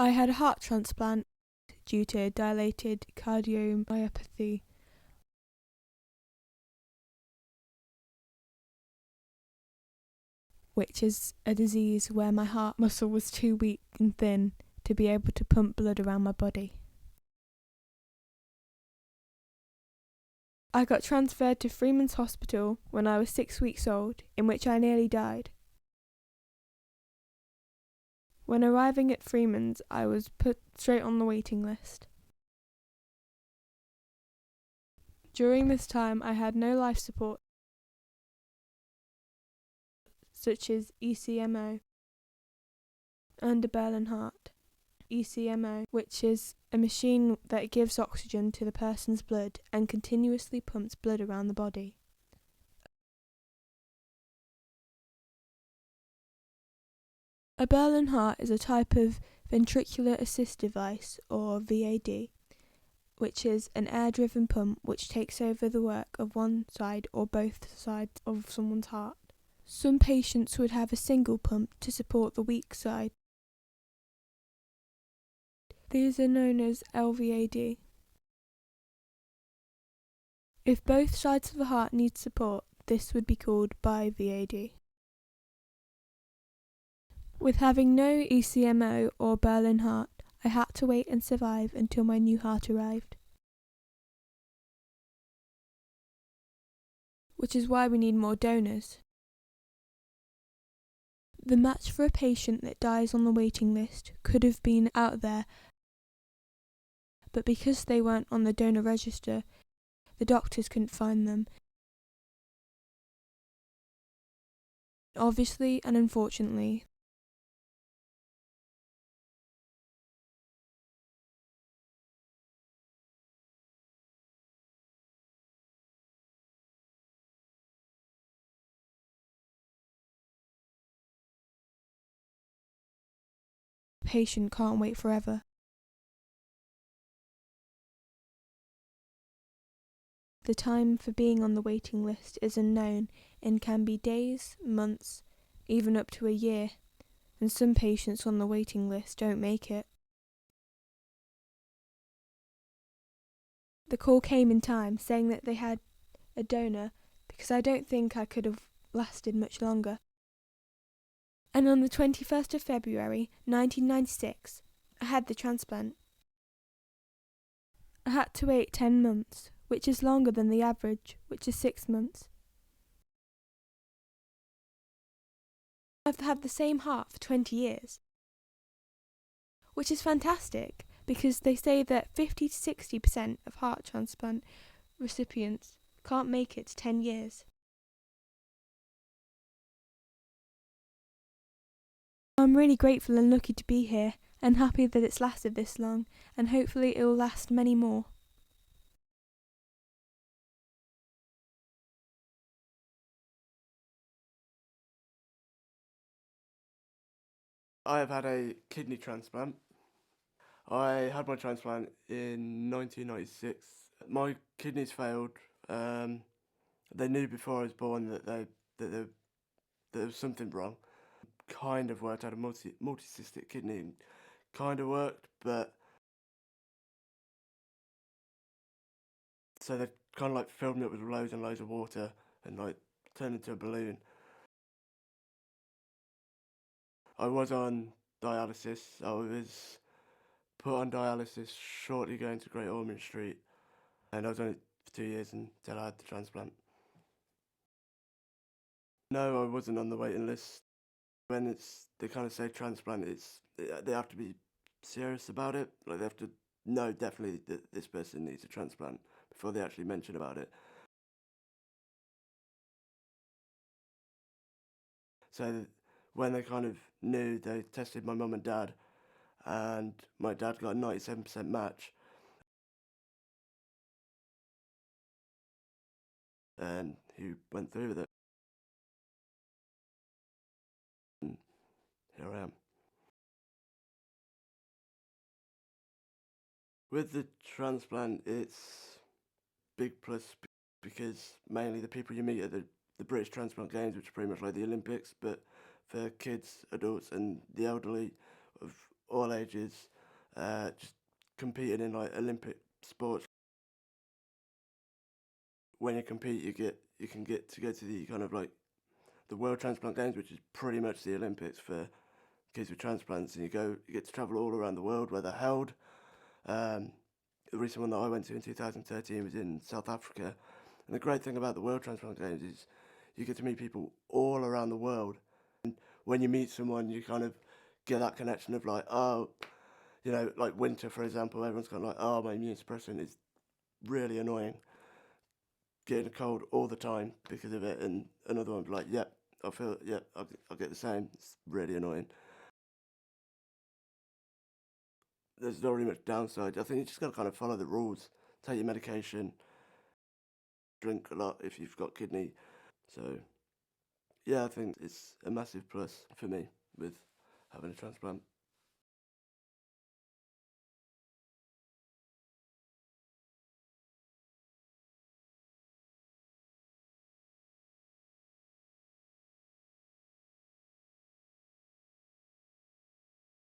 I had a heart transplant due to dilated cardiomyopathy, which is a disease where my heart muscle was too weak and thin to be able to pump blood around my body. I got transferred to Freeman's Hospital when I was 6 weeks old, in which I nearly died. When arriving at Freeman's, I was put straight on the waiting list. During this time, I had no life support, such as ECMO and a Berlin heart. ECMO, which is a machine that gives oxygen to the person's blood and continuously pumps blood around the body. A Berlin heart is a type of ventricular assist device, or VAD, which is an air-driven pump which takes over the work of one side or both sides of someone's heart. Some patients would have a single pump to support the weak side. These are known as LVAD. If both sides of the heart need support, this would be called BiVAD. With having no ECMO or Berlin heart, I had to wait and survive until my new heart arrived. Which is why we need more donors. The match for a patient that dies on the waiting list could have been out there, but because they weren't on the donor register, the doctors couldn't find them. Obviously and unfortunately, the patient can't wait forever. The time for being on the waiting list is unknown and can be days, months, even up to a year, and some patients on the waiting list don't make it. The call came in time saying that they had a donor because I don't think I could have lasted much longer. And on the 21st of February 1996, I had the transplant. I had to wait 10 months, which is longer than the average, which is 6 months. I've had the same heart for 20 years, which is fantastic because they say that 50 to 60% of heart transplant recipients can't make it to 10 years. I'm really grateful and lucky to be here and happy that it's lasted this long, and hopefully it will last many more. I have had a kidney transplant. I had my transplant in 1996. My kidneys failed. They knew before I was born that there was something wrong. Kind of worked. I had a multicystic kidney and kind of worked, but so they kind of like filled me up with loads and loads of water and like turned into a balloon. I was on dialysis. I was put on dialysis shortly going to Great Ormond Street, and I was on it for 2 years until I had the transplant. No, I wasn't on the waiting list. When they kind of say transplant, they have to be serious about it. Like they have to know definitely that this person needs a transplant before they actually mention about it. So when they kind of knew, they tested my mum and dad, and my dad got a 97% match, and he went through with it. And here I am. With the transplant, it's big plus because mainly the people you meet at the British Transplant Games, which are pretty much like the Olympics, but for kids, adults, and the elderly of all ages, just competing in like Olympic sports. When you compete, you can get to go to the kind of like the World Transplant Games, which is pretty much the Olympics for kids with transplants, and you get to travel all around the world where they're held. Um, the recent one that I went to in 2013 was in South Africa, and the great thing about the World Transplant Games is you get to meet people all around the world. And when you meet someone, you kind of get that connection of like, oh, you know, like winter, for example, everyone's kind of like, oh, my immune suppression is really annoying, getting a cold all the time because of it, and another one's like, yep, I'll get the same. It's really annoying. There's not really much downside. I think you just got to kind of follow the rules, take your medication, drink a lot if you've got kidney. So, yeah, I think it's a massive plus for me with having a transplant.